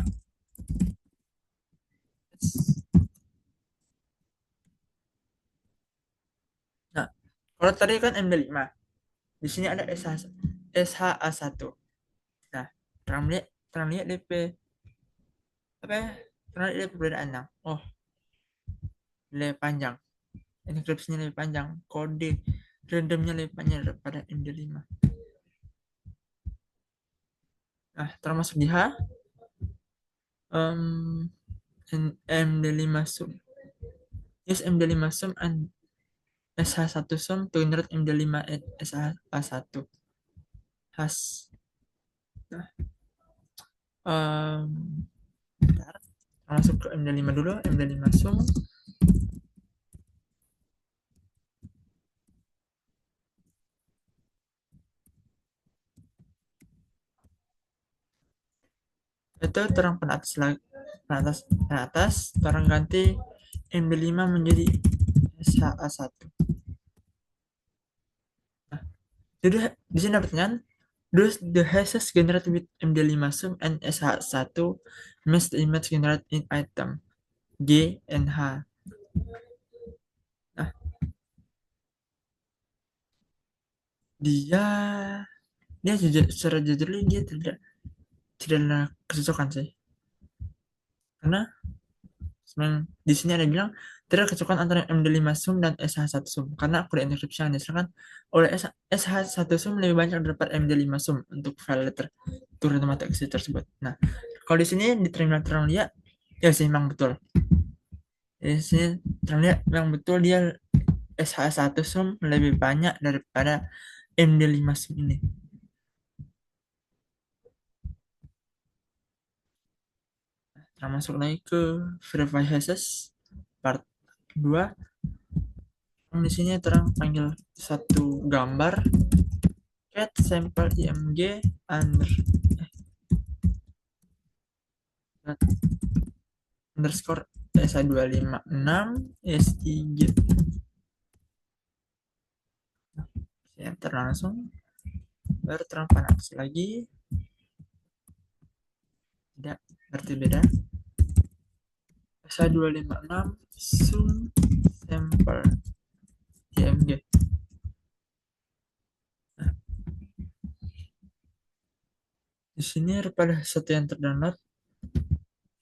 Nah, kalau tadi kan MD5, di sini ada SHA1. Nah, terang lihat DP terang lihat perbedaannya. Oh, lebih panjang, enkripsinya lebih panjang, kode randomnya lebih panjang daripada MD5. Nah, termasuk di H, um, MD5 sum. Use MD5 sum and SH1 sum to generate MD5 and SH1. Has. Nah, bentar. Masuk ke MD5 dulu, MD5 sum. Itu terang penatas lagi, penatas, terang ganti MD5 menjadi SHA1. Nah, jadi di sini ada pertanyaan, does the hashes generated with MD5 sum and SH1 match the image generated in item G and H? Nah, dia dia jujur, secara jujurly dia tidak ada kecocokan sih, karena sebenarnya di sini ada bilang tidak kecocokan antara MD5 sum dan SH1 sum karena kode enkripsi yang diserahkan oleh SH1 sum lebih banyak daripada MD5 sum untuk file letter to automatic exit tersebut. Nah, kalau di sini di terminal terang lihat ya sih memang betul. Di sini terang lihat memang betul dia SH1 sum lebih banyak daripada MD5 sum ini. Nah, masuk lagi ke verify hashes part 2. Di sini terang panggil satu gambar get sampel img underscore SA256 S3 enter langsung, baru terang panas lagi, tidak berarti beda. SA256 sum sampel img. Nah, di sini pada satu yang terdownload,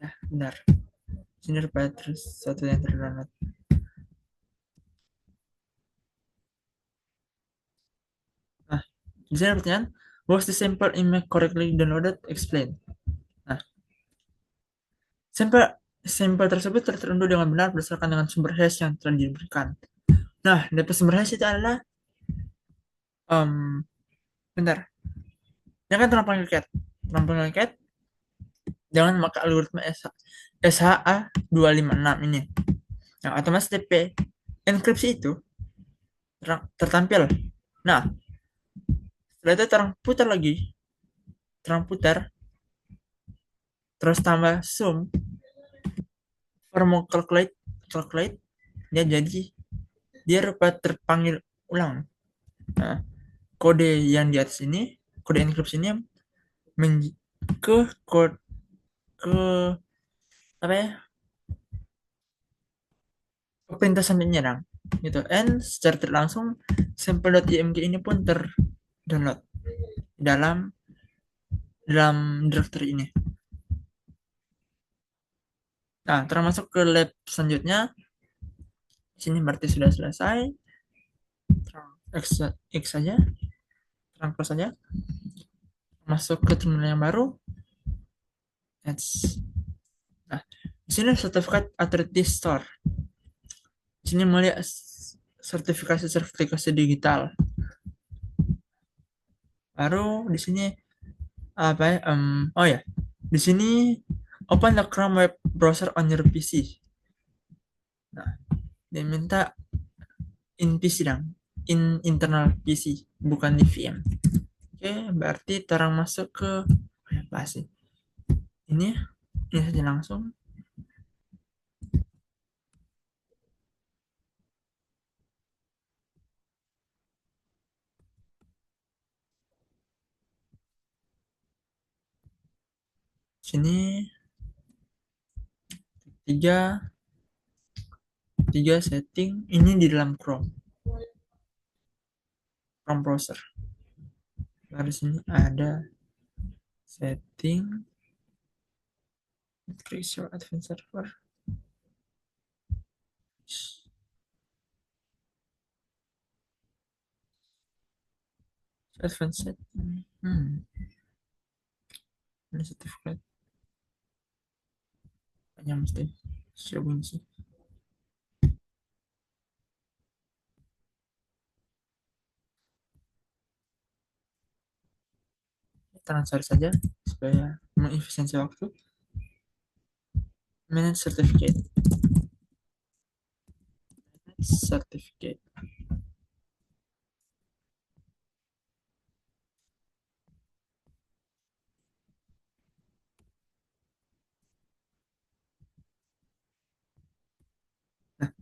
ya benar, di sini pada satu yang terdownload. Nah, di sini pertanyaan, was the sample image correctly downloaded? Explain. Nah, sampel tersebut terunduh dengan benar berdasarkan dengan sumber hash yang telah diberikan. Nah, dari sumber hash itu adalah bentar, yang kan terampang cat jangan maka algoritma SHA 256 ini. Nah, otomatis TP enkripsi itu tertampil. Nah, setelah itu terang putar, terus tambah sum, formal calculate, dia jadi dia dapat terpanggil ulang. Nah, kode yang di atas ini, kode enkripsi ini ke kode ke apa ya, ke perintah selanjutnya dong gitu, and secara tidak langsung sampel.img ini pun terdownload dalam directory ini. Nah, termasuk ke lab selanjutnya. Sini berarti sudah selesai. X saja, close saja. Masuk ke terminal yang baru. Nah, di sini sertifikat authority store. Di sini melihat sertifikasi digital. Baru di sini apa ya? Oh ya, di sini open the Chrome web browser on your PC. Nah, diminta in PC dong, in internal PC, bukan di VM. Oke, berarti terang masuk ke apa sih? Ini saja langsung. Sini tiga setting ini di dalam Chrome browser. Lalu sini ada setting increase your advanced server. Advanced setting. Ini sertifikat. Hanya mesti showing sih. Transfer saja supaya mengefisiensi waktu. Manage certificate. Certificate. Nah,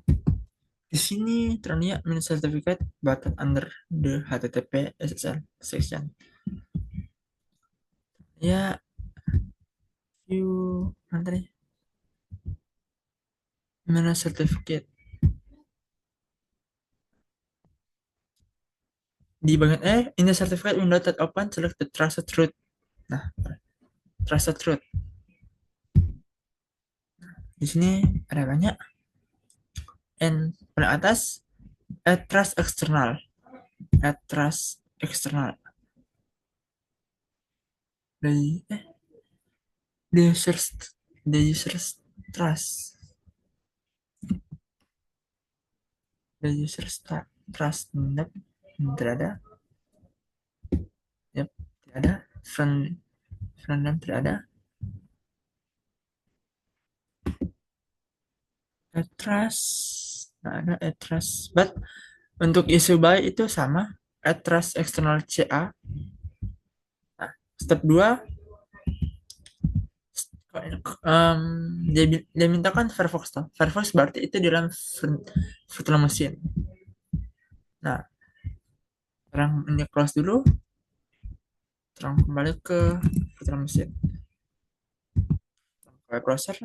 di sini terlihat manage certificate button under the HTTP SSL section. Ya, view nanti manage certificate di bagian in the certificate window that open select the trusted root. Nah, trusted root. Di sini ada banyak. And paling atas add trust external. Add trust external. The the users the users trust. The users trust. Nope, tidak ada. Yep, tidak ada. Front end tidak ada. Add trust. Nah, ada add trust. But untuk isu by itu sama. Add trust external CA. Nah, step 2 dia mintakan Firefox toh. Firefox berarti itu di dalam virtual machine. Nah, sekarang ini close dulu. Sekarang kembali ke virtual machine. Web browser.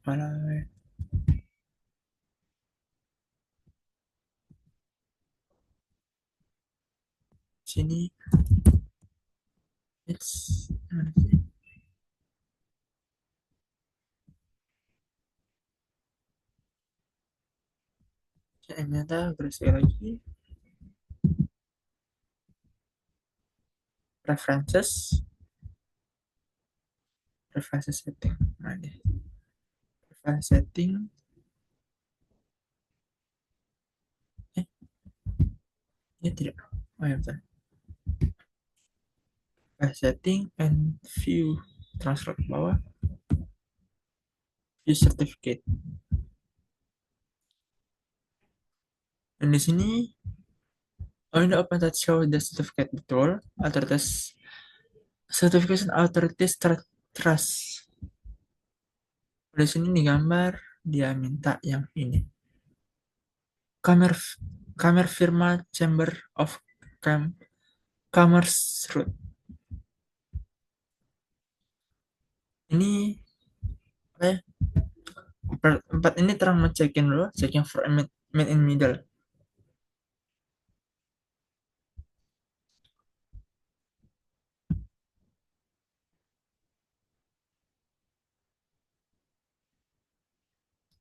Mana sini it's ternyata bersih lagi preferences setting. Nah, ini preference setting ya tidak, oh ya betul, preference setting and view transfer ke bawah, view certificate. Dan di sini only open that show the certificate betul authorities certification authorities trust. Di sini digambar dia minta yang ini. Kamer firma Chamber of Commerce root. Ini tempat ini terang mencekin dulu, checking for made in middle.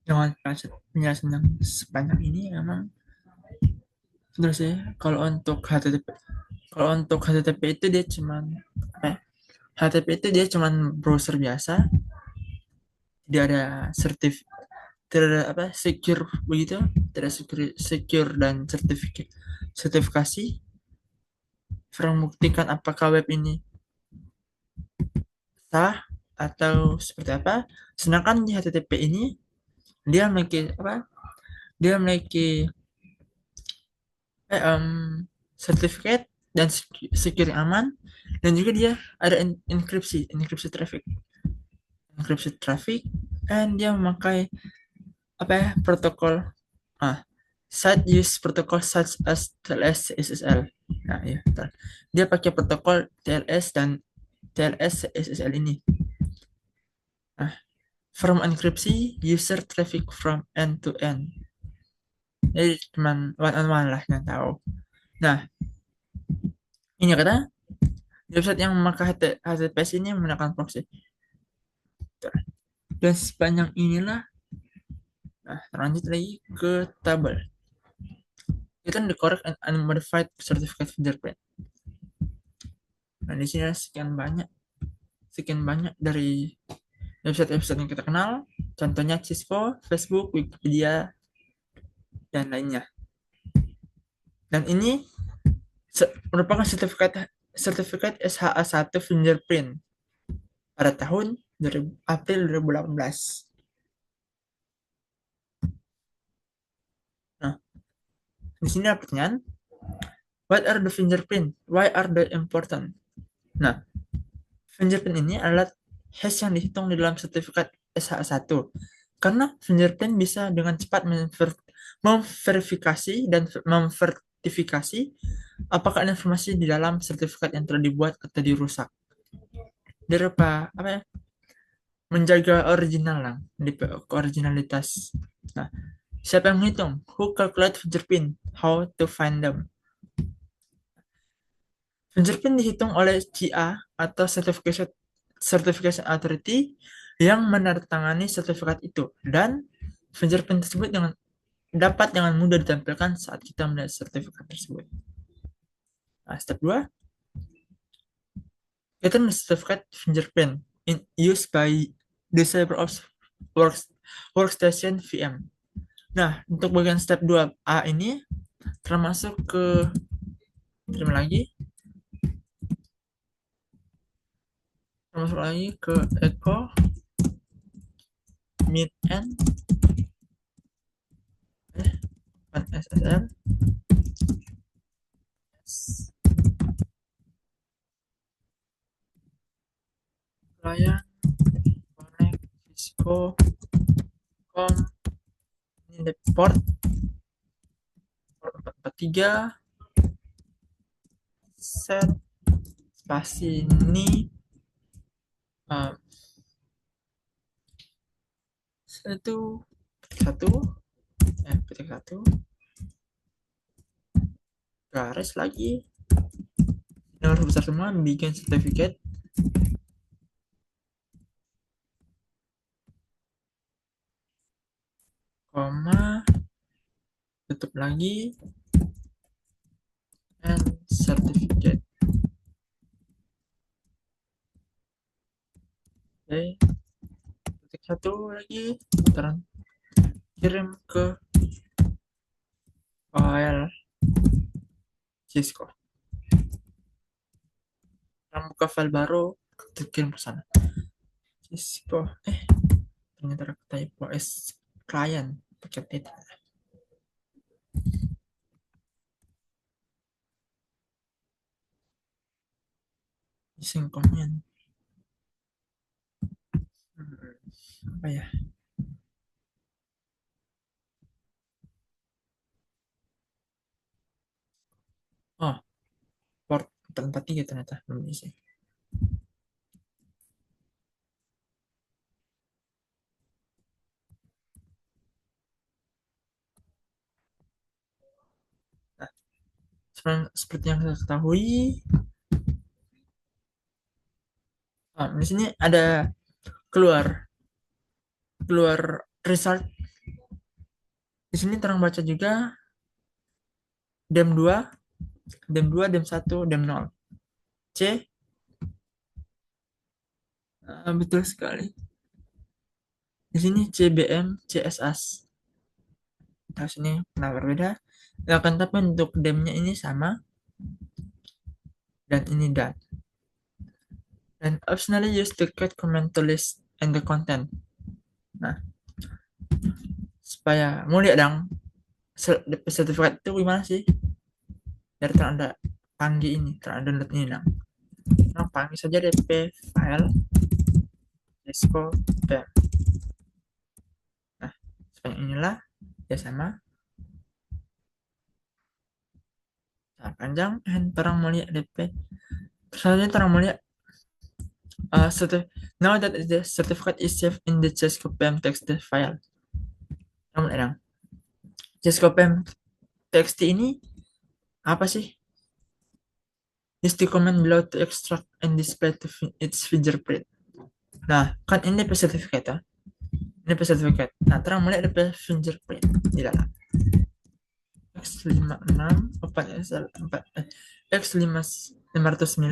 Dengan penjelasan yang sepanjang ini memang terus ya. Kalau untuk HTTP itu dia cuman HTTP itu dia cuman browser biasa, dia ada tidak ada secure begitu, tidak secure dan sertifikasi membuktikan apakah web ini sah atau seperti apa. Sedangkan di HTTP ini dia memiliki sertifikat dan secure yang aman, dan juga dia ada enkripsi traffic, dan dia memakai protokol site use protokol such as TLS SSL. Nah ya, dia pakai protokol TLS dan TLS SSL ini. Nah, from enkripsi user traffic from end to end. Jadi cuman one on one lah yang tahu. Nah, ini kata di website yang memakai HTTPS ini menggunakan proxy. Dan sepanjang inilah Nah, lanjut lagi ke tabel. Kita the correct and unmodified certificate fingerprint. Nah, di sini ada sekian banyak dari website-website yang kita kenal. Contohnya Cisco, Facebook, Wikipedia, dan lainnya. Dan ini merupakan sertifikat SHA1 fingerprint pada tahun April 2018. Nah, di sini ada pertanyaan, what are the fingerprint? Why are they important? Nah, fingerprint ini adalah hash yang dihitung di dalam sertifikat SHA1. Karena fingerprint bisa dengan cepat memverifikasi dan memvertifikasi apakah informasi di dalam sertifikat yang telah dibuat atau dirusak. Dari apa ya? Menjaga original lah, originalitas. Nah, siapa yang menghitung? Who calculate fingerprint? How to find them? Fingerprint dihitung oleh CA atau Certification Authority yang menandatangani sertifikat itu, dan fingerprint tersebut dapat dengan mudah ditampilkan saat kita melihat sertifikat tersebut. Nah, step 2, kita certificate fingerprint in use by disable of workstation VM. Nah, untuk bagian step 2A ini termasuk ke Echo Min N SSL client connect Cisco com ini port 443 set spasi ini petik satu garis lagi ini harus besar semua, bikin certificate koma tutup lagi and certificate. Oke, petik satu lagi, kirim ke file Cisco. Buka file baru, kirim ke sana. Cisco, ternyata ada typo S client paket itu. Iseng komen. Apa ya? Oh, port 443 ternyata belum isi. Nah, seperti yang kita ketahui, di sini ada keluar result. Di sini terang baca juga DEM 2, DEM 1, DEM 0. C. Betul sekali. Di sini CBM, CSAS. Nah, sini kenapa berbeda? Akan tapi untuk DEM-nya ini sama. Dan ini dan. Dan optionally use the code comment to list and the content. Nah, supaya mau lihat dong sertifikat itu gimana sih? Dari teranda panggil ini, teranda download ini dong. Nah, panggil saja dp file Cisco BEM. Nah, sepanjang inilah ya sama. Nah, panjang and terang melihat dp. Selanjutnya terang melihat now that the certificate is saved in the Cisco BEM text file. Namun dong, Cisco BEM text ini apa sih? Use the command below to extract and display its fingerprint. Nah, kan ini sertifikat ya. Ini DP certificate. Nah, terang melihat DP fingerprint di dalam. X56 OpenSSL 4 X509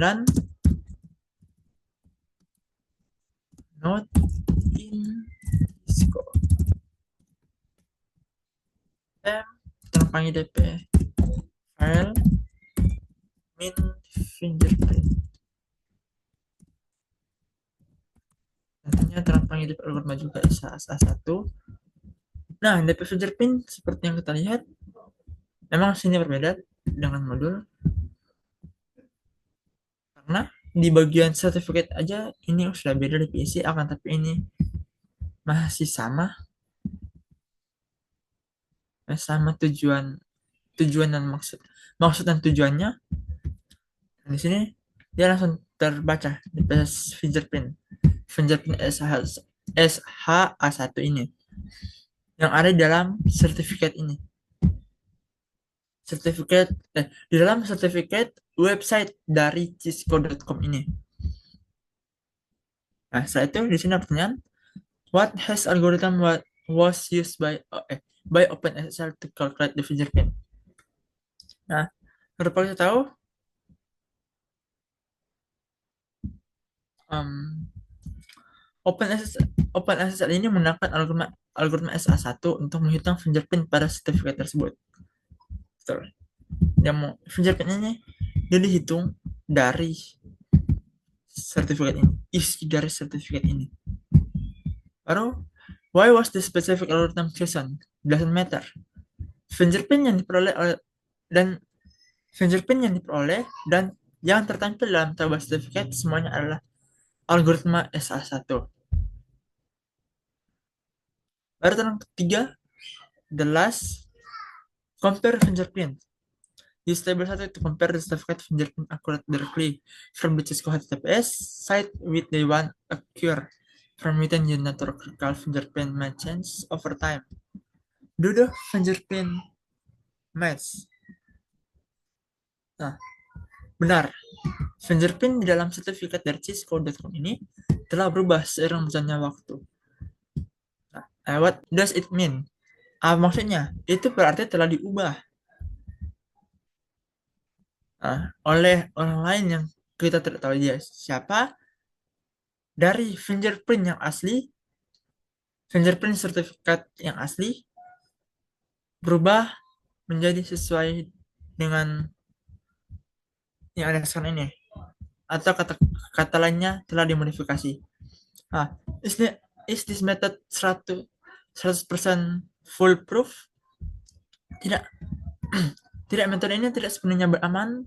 not in Cisco. Terpanggil DP file min fingerprint. Nantinya terpanggil DP algoritma juga SA1. Nah, DP fingerprint seperti yang kita lihat, memang sini berbeda dengan modul karena di bagian sertifikat aja ini sudah beda DPIC, akan tapi ini masih sama tujuan dan maksud dan tujuannya. Di sini dia langsung terbaca di fingerprint SHA1 ini yang ada di dalam sertifikat ini. Di dalam sertifikat website dari cisco.com ini. Nah, setelah itu di sini pertanyaan, what has algorithm was used by OpenSSL to calculate the fingerprint? Nah, perlu kita tahu OpenSSL ini menggunakan algoritma SA1 untuk menghitung fingerprint pada sertifikat tersebut. Betul. Fingerprint ini dia dihitung dari sertifikat ini, isi dari sertifikat ini. Baru, why was the specific algorithm chosen? Doesn't matter. Fingerprint yang diperoleh dan yang tertampil dalam tabel sertifikat semuanya adalah algoritma SA1. Baru yang ketiga, the last, compare fingerprint. Use table 1 to compare the certificate fingerprint accurate directly from the Cisco HTTPS site with the one occur from within your network. Fingerprint may change over time. Do the fingerprint match? Nah, benar. Fingerprint di dalam sertifikat dari Cisco.com ini telah berubah seiring berjalannya waktu. Nah, what does it mean? Maksudnya, itu berarti telah diubah oleh orang lain yang kita tidak tahu dia siapa. Dari fingerprint yang asli, fingerprint sertifikat yang asli berubah menjadi sesuai dengan yang ada sekarang ini, atau kata lainnya telah dimodifikasi. Is this method 100% foolproof? Tidak. Tidak, metode ini tidak sepenuhnya beraman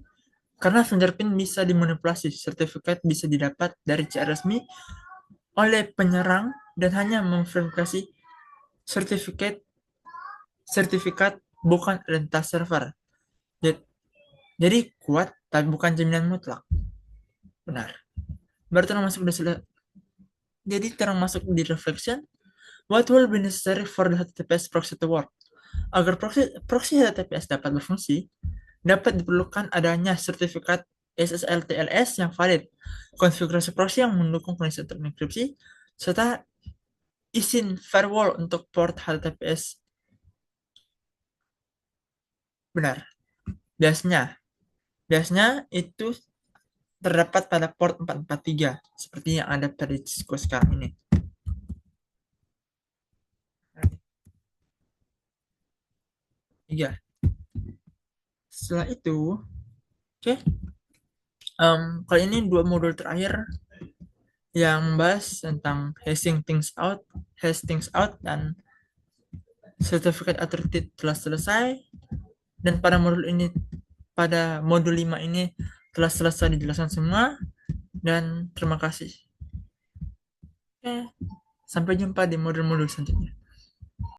karena fingerprint bisa dimanipulasi. Sertifikat bisa didapat dari cara resmi oleh penyerang dan hanya memverifikasi sertifikat bukan identitas server. Jadi kuat tapi bukan jaminan mutlak. Benar. Berarti termasuk di reflection. What will be necessary for the HTTPS proxy to work? Agar proxy HTTPS dapat berfungsi, dapat diperlukan adanya sertifikat SSL TLS yang valid, konfigurasi proxy yang mendukung kondisi terenkripsi, serta izin firewall untuk port HTTPS. Benar. Biasanya itu terdapat pada port 443 seperti yang ada pada Cisco sekarang ini. Setelah itu, oke. Kali ini 2 modul terakhir yang membahas tentang hashing things out dan certificate authority telah selesai, dan pada modul 5 ini telah selesai dijelaskan semua, dan terima kasih. Oke, sampai jumpa di modul-modul selanjutnya.